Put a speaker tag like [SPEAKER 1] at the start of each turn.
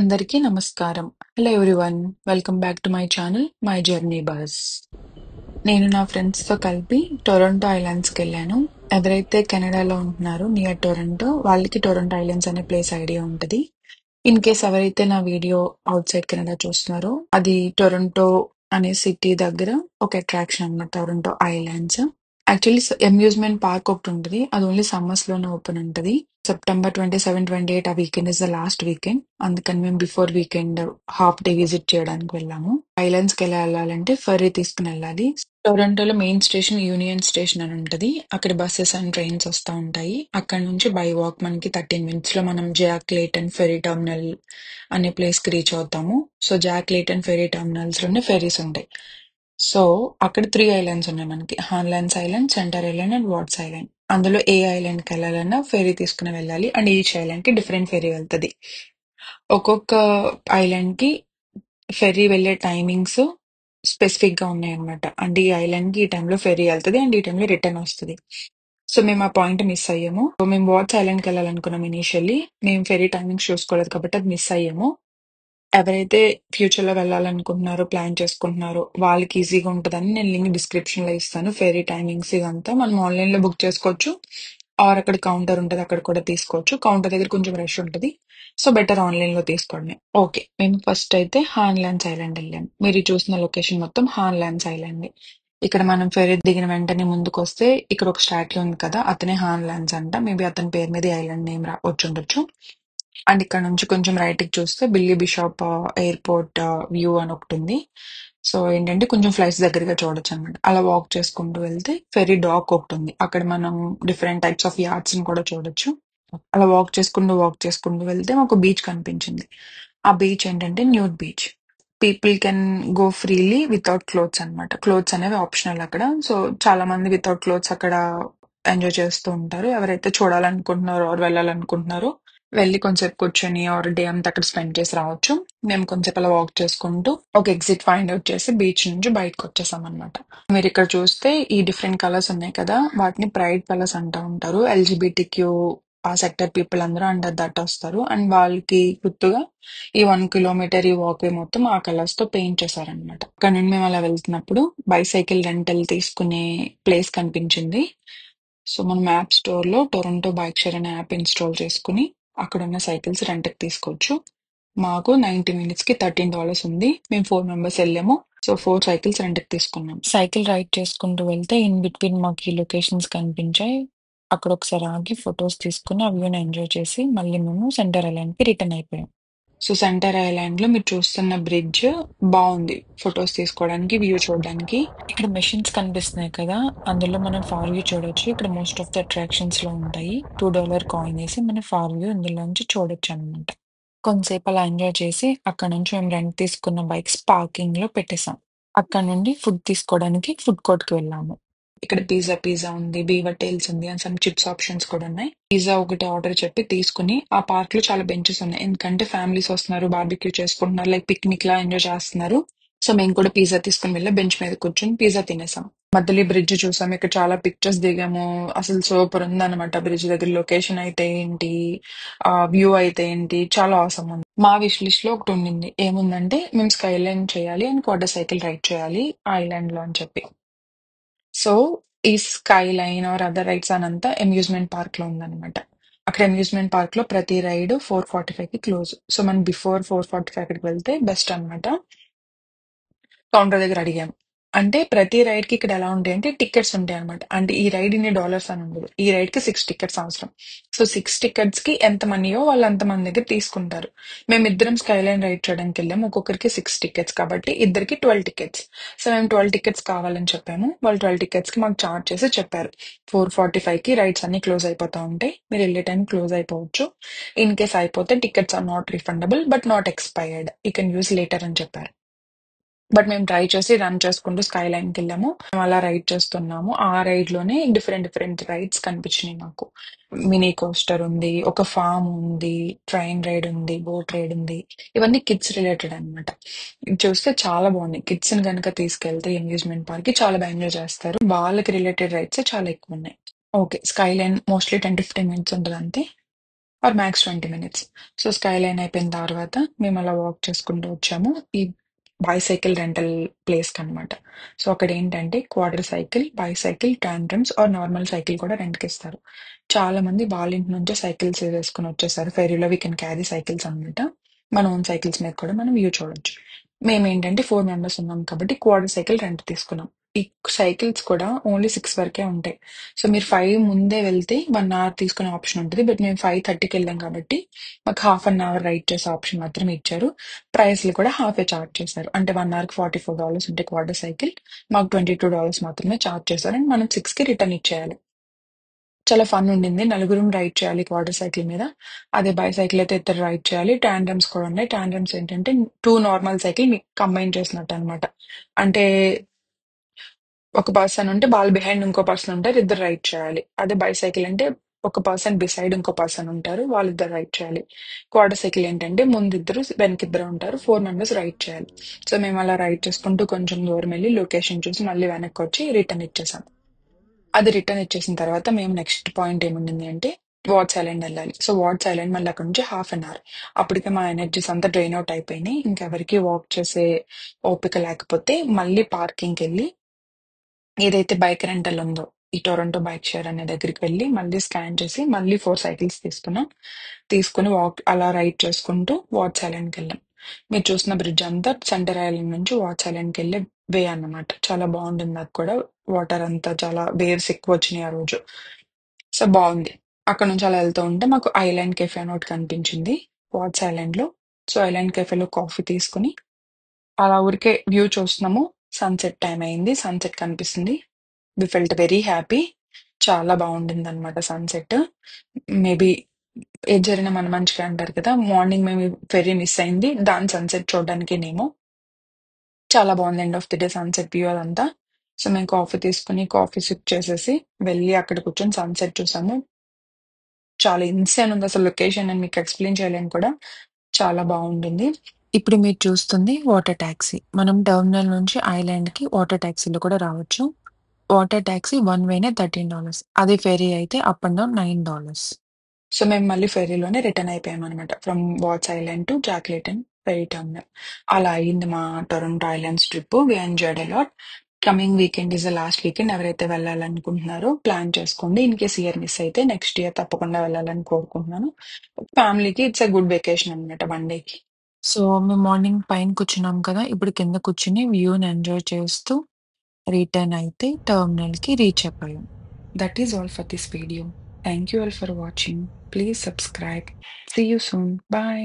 [SPEAKER 1] అందరికీ నమస్కారం. Hello everyone. Welcome back to my channel my journey bus. నేను నా ఫ్రెండ్స్‌తో కలిపి టొరంటో ఐలాండ్స్‌కెళ్ళాను. ఎవరైతే కెనడాలో ఉంటున్నారో నియర్ టొరంటో వాళ్ళకి టొరంటో ఐలాండ్స్ అనే ప్లేస్ ఐడియా ఉంటది. ఇన్ కేస్ ఎవరైతే నా వీడియో ఔట్ సైడ్ కెనడా చూస్తున్నారో అది టొరంటో అనే సిటీ దగ్గర ఒక అట్రాక్షన్ అన్నమాట Toronto islands. Actually amusement park ఒకటి ఉంటది. అది ఓన్లీ సమ్మర్స్ లోనే ఓపెన్ ఉంటది. సెప్టెంబర్ 27, 28 ఆ weekend is the last weekend. అందుకని మేము before weekend half day visit చేయడానికి వెళ్ళాము. ఐలాండ్స్ కి ఎలా వెళ్ళాలంటే ఫెర్రీ తీసుకుని వెళ్ళాలి. టొరంటోలో మెయిన్ స్టేషన్ యూనియన్ స్టేషన్ అని ఉంటది. అక్కడ బస్సెస్ అండ్ ట్రైన్స్ వస్తా ఉంటాయి. అక్కడ నుంచి బై వాక్ మనకి 13 మినిట్స్ లో మనం జాక్ లేటన్ ఫెర్రీ టర్మినల్ అనే ప్లేస్ కి రీచ్ అవుతాము. So Jack Layton ferry terminals లోనే ఫెర్రీస్ ఉంటాయి. సో అక్కడ 3 ఐలాండ్స్ ఉన్నాయి మనకి. Hanlan's island, centre island and Ward's island. అందులో ఏ ఐలాండ్ కి వెళ్ళాలన్నా ఫెర్రీ తీసుకుని వెళ్ళాలి. అండ్ ఈచ్ ఐలాండ్ కి డిఫరెంట్ ఫెర్రీ వెళ్తది. ఒక్కొక్క ఐలాండ్ కి ఫెర్రీ వెళ్ళే టైమింగ్స్ స్పెసిఫిక్ గా ఉన్నాయన్నమాట. అంటే ఈ ఐలాండ్ కి ఈ టైంలో ఫెర్రీ వెళ్తది అండ్ ఈ టైంలో రిటర్న్ వస్తది. సో మేము ఆ పాయింట్ మిస్ అయ్యాము. సో మేము వాట్స్ ఐలాండ్ కి వెళ్ళాలనుకున్నాం ఇనీషియల్లీ. మేము ఫెర్రీ టైమింగ్స్ చూసుకోలేదు కాబట్టి అది మిస్ అయ్యాము. ఎవరైతే ఫ్యూచర్ లో వెళ్ళాలనుకుంటున్నారో, ప్లాన్ చేసుకుంటున్నారో వాళ్ళకి ఈజీగా ఉంటదని నేను లింక్ డిస్క్రిప్షన్ లో ఇస్తాను. ఫెర్రీ టైమింగ్స్ ఇదంతా మనం ఆన్లైన్ లో బుక్ చేసుకోవచ్చు. ఆర్ అక్కడ కౌంటర్ ఉంటది. అక్కడ కూడా తీసుకోవచ్చు. కౌంటర్ దగ్గర కొంచెం రష్ ఉంటది. సో బెటర్ ఆన్లైన్ లో తీసుకోవడమే. ఓకే. మేము ఫస్ట్ అయితే హాన్లాండ్స్ ఐలాండ్ వెళ్ళాం. మీరు ఈ చూసిన లొకేషన్ మొత్తం హాన్లాండ్స్ ఐలాండ్. ఇక్కడ మనం ఫెర్రీ దిగిన వెంటనే ముందుకొస్తే ఇక్కడ ఒక స్టాట్యూ ఉంది కదా! అతనే హాన్లాండ్స్ అంట. మేబీ అతని పేరు మీద ఈ ఐలాండ్ నేమ్ వచ్చుండొచ్చు. అండ్ ఇక్కడ నుంచి కొంచెం రైట్ కి చూస్తే బిల్లీ బిషాప్ ఎయిర్పోర్ట్ వ్యూ అని ఒకటి ఉంది. సో ఏంటంటే కొంచెం ఫ్లైట్స్ దగ్గరగా చూడొచ్చు అనమాట. అలా వాక్ చేసుకుంటూ వెళ్తే ఫెర్రీ డాక్ ఒకటి ఉంది. అక్కడ మనం డిఫరెంట్ టైప్స్ ఆఫ్ యాట్స్ ని కూడా చూడొచ్చు. అలా వాక్ చేసుకుంటూ వెళ్తే మాకు బీచ్ కనిపించింది. ఆ బీచ్ ఏంటంటే nude beach. People can go freely without clothes అన్నమాట. క్లోత్స్ అనేవి ఆప్షనల్ అక్కడ. సో చాలా మంది వితౌట్ క్లోత్స్ అక్కడ ఎంజాయ్ చేస్తూ ఉంటారు. ఎవరైతే చూడాలనుకుంటున్నారో ఆర్ వెళ్ళాలనుకుంటున్నారో వెళ్లి కొంచెంసేపు కూర్చొని ఆర్ డే అంతా అక్కడ స్పెండ్ చేసి రావచ్చు. మేము కొంచెం అలా వాక్ చేసుకుంటూ ఒక ఎగ్జిట్ ఫైండ్ అవుట్ చేసి బీచ్ నుంచి బయటకు వచ్చేసాం అనమాట. మీరు ఇక్కడ చూస్తే ఈ డిఫరెంట్ కలర్స్ ఉన్నాయి కదా! వాటిని ప్రైడ్ కలర్స్ అంటూ ఉంటారు. ఎల్‌జిబిటిక్యూ ఆ సెక్టర్ పీపుల్ అందరూ అండర్ దట్ వస్తారు. అండ్ వాళ్ళకి గుర్తుగా ఈ 1 కిలోమీటర్ ఈ వాక్‌వే మొత్తం ఆ కలర్స్ తో పెయింట్ చేశారనమాట. అక్కడ నుండి మేము అలా వెళ్తున్నప్పుడు బైసైకిల్ రెంటల్ తీసుకునే ప్లేస్ కనిపించింది. సో మనం యాప్ స్టోర్ లో టొరంటో బైక్ షేర్ అనే యాప్ ఇన్‌స్టాల్ చేసుకొని అక్కడున్న సైకిల్స్ రెంట్‌కి తీసుకోవచ్చు. మాకు 90 మినిట్స్ కి $13 ఉంది. మేము 4 మెంబర్స్ వెళ్ళాము. సో 4 సైకిల్స్ రెంట్‌కి తీసుకున్నాం. సైకిల్ రైడ్ చేసుకుంటూ వెళ్తే ఇన్ బిట్వీన్ మాకు ఈ లొకేషన్స్ కనిపించాయి. అక్కడ ఒకసారి ఆగి ఫొటోస్ తీసుకుని ఆ వ్యూని ఎంజాయ్ చేసి మళ్ళీ మేము సెంటర్ ఐలాండ్ కి రిటర్న్ అయిపోయాం. సో సెంటర్ ఐలాండ్ లో మీరు చూస్తున్న బ్రిడ్జ్ బాగుంది ఫొటోస్ తీసుకోవడానికి, వ్యూ చూడడానికి. ఇక్కడ మెషిన్స్ కనిపిస్తున్నాయి కదా! అందులో మనం ఫార్ వ్యూ చూడొచ్చు. ఇక్కడ మోస్ట్ ఆఫ్ ద అట్రాక్షన్స్ లో ఉంటాయి. $2 కాయిన్ వేసి మన ఫార్ వ్యూ ఇందులోంచి చూడొచ్చు అనమాట. కొంతసేపు అలా ఎంజాయ్ చేసి అక్కడ నుంచి మేము రెంట్ తీసుకున్న బైక్స్ పార్కింగ్ లో పెట్టేసాం. అక్కడ నుండి ఫుడ్ తీసుకోవడానికి ఫుడ్ కోర్ట్ కి వెళ్ళాము. ఇక్కడ పిజ్జా ఉంది, బీవర్ టేల్స్ ఉంది అండ్ సమ్ చిప్స్ ఆప్షన్స్ కూడా ఉన్నాయి. పిజ్జా ఒకటి ఆర్డర్ చెప్పి తీసుకుని ఆ పార్క్ లో చాలా బెంచెస్ ఉన్నాయి. ఎందుకంటే ఫ్యామిలీస్ వస్తున్నారు, బార్బిక్యూ చేసుకుంటున్నారు, లైక్ పిక్నిక్ లా ఎంజాయ్ చేస్తున్నారు. సో మేము కూడా పిజ్జా తీసుకుని వెళ్ళి బెంచ్ మీద కూర్చొని పిజ్జా తినేసాం. మధ్యలో బ్రిడ్జ్ చూసాం. ఇక్కడ చాలా పిక్చర్స్ దిగాము. అసలు సూపర్ ఉందన్నమాట. బ్రిడ్జ్ దగ్గర లొకేషన్ అయితే ఏంటి, ఆ వ్యూ అయితే ఏంటి, చాలా అవసరం ఉంది. మా విష్ లిస్ట్ లో ఒకటి ఉండింది. ఏముందంటే మేము స్కై లైన్ చేయాలి అండ్ క్వార్టర్ సైకిల్ రైడ్ చేయాలి ఐలాండ్ లో అని చెప్పి. సో ఈ skyline or other rides అనంతా అమ్యూజ్మెంట్ పార్క్ లో ఉందన్నమాట. అక్కడ అమ్యూజ్మెంట్ పార్క్ లో ప్రతి రైడ్ 4:45 కి క్లోజ్. సో మనం బిఫోర్ 4:45 అక్కడికి వెళ్తే బెస్ట్ అన్నమాట. కౌంటర్ దగ్గర అడిగాం. అంటే ప్రతి రైడ్ కి ఇక్కడ ఎలా ఉంటాయంటే టికెట్స్ ఉంటాయి అనమాట. అంటే ఈ రైడ్ ఇన్ని డాలర్స్ అని ఉండదు. ఈ రైడ్ కి 6 టికెట్స్ అవసరం. సో 6 టికెట్స్ కి ఎంత మనీయో వాళ్ళు అంత మంది దగ్గర తీసుకుంటారు. మేమిద్దరం స్కైలైన్ రైడ్ చేయడానికి వెళ్ళాము. ఒక్కొక్కరికి 6 టికెట్స్ కాబట్టి ఇద్దరికి 12 టికెట్స్. సో మేము 12 టికెట్స్ కావాలని చెప్పాము. వాళ్ళు 12 టికెట్స్ కి మాకు చార్జ్ చేసి చెప్పారు. 4:45 కి రైడ్స్ అన్ని క్లోజ్ అయిపోతా ఉంటాయి. మీరు వెళ్ళే టైం క్లోజ్ అయిపోవచ్చు. ఇన్ కేస్ అయిపోతే tickets are not refundable but not expired. You can use later అని చెప్పారు. బట్ మేము ట్రై చేసి రన్ చేసుకుంటూ స్కై లైన్‌కి వెళ్ళాము. మేము అలా రైడ్ చేస్తున్నాము. ఆ రైడ్ లోనే డిఫరెంట్ డిఫరెంట్ రైడ్స్ కనిపించినాయి మాకు. మినీ కోస్టర్ ఉంది, ఒక ఫార్మ్ ఉంది, ట్రైన్ రైడ్ ఉంది, బోట్ రైడ్ ఉంది. ఇవన్నీ కిడ్స్ రిలేటెడ్ అన్నమాట. ఇది చూస్తే చాలా బాగుంది. కిడ్స్ ని కనుక తీసుకెళ్తే అమ్యూజ్మెంట్ పార్క్ కి చాలా బాగా ఎంజాయ్ చేస్తారు. వాళ్ళకి రిలేటెడ్ రైడ్స్ చాలా ఎక్కువ ఉన్నాయి. Okay. Skyline mostly 10 to 15 minutes ఉంటది అంతే. Or max 20 minutes. So, skyline అయిపోయిన తర్వాత మేము అలా వాక్ చేసుకుంటూ వచ్చాము. ఈ బైసైకిల్ రెంటల్ ప్లేస్‌కనమాట. సో, అక్కడేంటంటే quarter cycle, bicycle, tandems or normal cycle కూడా రెంట్‌కిస్తారు. చాలామంది వాళ్ళ ఇంటి నుంచే సైకిల్స్ వేసుకొని వచ్చేసారు. ఫెర్రీలో వి కెన్ క్యారీ సైకిల్స్ అనమాట. మన ఓన్ సైకిల్స్ మీద కూడా మనం వ్యూ చూడొచ్చు. మేమేంటంటే 4 మెంబర్స్ ఉన్నాం కాబట్టి క్వార్టర్ సైకిల్ రెంట్ తీసుకున్నాం. ఈ సైకిల్స్ కూడా ఓన్లీ 6 వరకే ఉంటాయి. సో, మీరు 5 ముందే వెళ్తే 1 అవర్ తీసుకునే ఆప్షన్ ఉంటది. బట్ మేము 5:30కి వెళ్ళాం కాబట్టి మాకు హాఫ్ అన్ అవర్ రైడ్ చేసే ఆప్షన్ మాత్రమే ఇచ్చారు. ప్రైస్‌లు కూడా హాఫే చార్జ్ చేశారు. అంటే 1 అవర్‌కి $44 ఉంటే క్వార్టర్ సైకిల్ మాకు $22 మాత్రమే చార్జ్ చేశారు. అండ్ మనం 6కి రిటర్న్ ఇచ్చేయాలి. చాలా ఫన్ ఉండింది. నలుగురం రైడ్ చేయాలి క్వార్టర్ సైకిల్ మీద. అదే బైసైకిల్ అయితే ఇద్దరు రైడ్ చేయాలి. టాండెమ్స్ కూడా ఉన్నాయి. టాండెమ్స్ ఏంటంటే 2 నార్మల్ సైకిల్ కంబైన్ చేసినట్టనమాట. అంటే ఒక పర్సన్ ఉంటే వాళ్ళ బిహైండ్ ఇంకో పర్సన్ ఉంటారు. ఇద్దరు రైడ్ చేయాలి. అదే బైసైకిల్ అంటే ఒక పర్సన్ బిసైడ్ ఇంకో పర్సన్ ఉంటారు. వాళ్ళిద్దరు రైడ్ చేయాలి. క్వార్టర్ సైకిల్ ఏంటంటే ముందిద్దరు, వెనకిద్దరు ఉంటారు. 4 మెంబర్స్ రైడ్ చేయాలి. సో, మేము అలా రైడ్ చేసుకుంటూ కొంచెం దూరం వెళ్లి లొకేషన్ చూసి మళ్ళీ వెనక్కొచ్చి రిటర్న్ ఇచ్చేసాం. అది రిటర్న్ ఇచ్చేసిన తర్వాత మేము నెక్స్ట్ పాయింట్ ఏముండింది అంటే వాట్స్ ఐలాండ్ ఎళ్ళాలి. సో, వాట్స్ ఐలాండ్ మళ్ళీ అక్కడి నుంచి హాఫ్ అన్ అవర్. అప్పటికే మా ఎనర్జీస్ అంతా డ్రైన్ అవుట్ అయిపోయినాయి. ఇంకెవరికీ వాక్ చేసే ఓపిక లేకపోతే మళ్ళీ పార్కింగ్‌కెళ్ళి ఏదైతే బైక్ రెంటల్ ఉందో, ఈ టొరంటో బైక్ షేర్ అనే దగ్గరికి వెళ్లి మళ్ళీ స్కాన్ చేసి మళ్ళీ 4 సైకిల్స్ తీసుకున్నాం. తీసుకొని అలా రైడ్ చేసుకుంటూ వాట్స్ ఐలాండ్‌కెళ్ళాం. మీరు చూసిన బ్రిడ్జ్ అంతా సెంటర్ ఐలాండ్ నుంచి వాట్స్ ఐలాండ్‌కెళ్ళే వే అన్నమాట. చాలా బావుంటుంది అది కూడా. వాటర్ అంతా చాలా వేవ్స్ ఎక్కువొచ్చినాయి ఆ రోజు. సో, బావుంది. అక్కడి నుంచి అలా ఎళ్తూ ఉంటే మాకు ఐలాండ్ కెఫే అని ఒకటి కనిపించింది. వాట్స్ ఐలాండ్‌లో. సో, ఐలాండ్ కెఫేలో కాఫీ తీసుకొని అలా ఊరికే వ్యూ చూస్తున్నాము. సన్‌సెట్ టైమ్ అయింది. సన్‌సెట్ కనిపిస్తుంది. We felt very happy. చాలా బావుండిందనమాట సన్‌సెట్. మేబీ ఏది జరిగినా మన మంచికే అంటారు కదా! మార్నింగ్ మేము ఫెర్రీ మిస్ అయింది. దాని సన్‌సెట్ చూడడానికేనేమో. చాలా బావుంది end of the day sunset view అదంతా. సో, మేము కాఫీ తీసుకొని, కాఫీ సిప్ చేసేసి, వెళ్లి అక్కడ కూర్చొని సన్‌సెట్ చూసాము. చాలా ఇన్సేన్ ఉందసలు లొకేషన్ నేను మీకు ఎక్స్‌ప్లెయిన్ చేయలేను కూడా. చాలా బావుంటుంది. ఇప్పుడు మీరు చూస్తుంది వాటర్ టాక్సీ. మనం టెర్మినల్ నుంచి ఐలాండ్‌కి వాటర్ టాక్సీలో కూడా రావచ్చు. వాటర్ టాక్సీ వన్ వేనే $13. అదే ఫెర్రీ అయితే అప్ అండ్ డౌన్ $9. సో, మేము మళ్ళీ ఫెర్రీలోనే రిటర్న్ అయిపోయామనమాట. From Ward's island to Jack Layton ferry terminal. అలా అయింది మా Toronto islands trip. We enjoyed a lot. Coming weekend is the last weekend. ఎవరైతే వెళ్ళాలనుకుంటున్నారో ప్లాన్ చేసుకోండి. ఇన్‌కేస్ ఇయర్ మిస్ అయితే నెక్స్ట్ ఇయర్ తప్పకుండా వెళ్ళాలని కోరుకుంటున్నాను. ఫ్యామిలీకి ఇట్స్ ఎ గుడ్ వెకేషన్ అనమాట 1 డేకి. సో, మేము మార్నింగ్ పైన కూర్చున్నాం కదా! ఇప్పుడు కింద కూర్చొని వ్యూని ఎంజాయ్ చేస్తూ రిటర్న్ అయితే టెర్మినల్‌కి రీచ్ అయిపోయాం. That is all for this video. Thank you all for watching. Please subscribe. See you soon. By.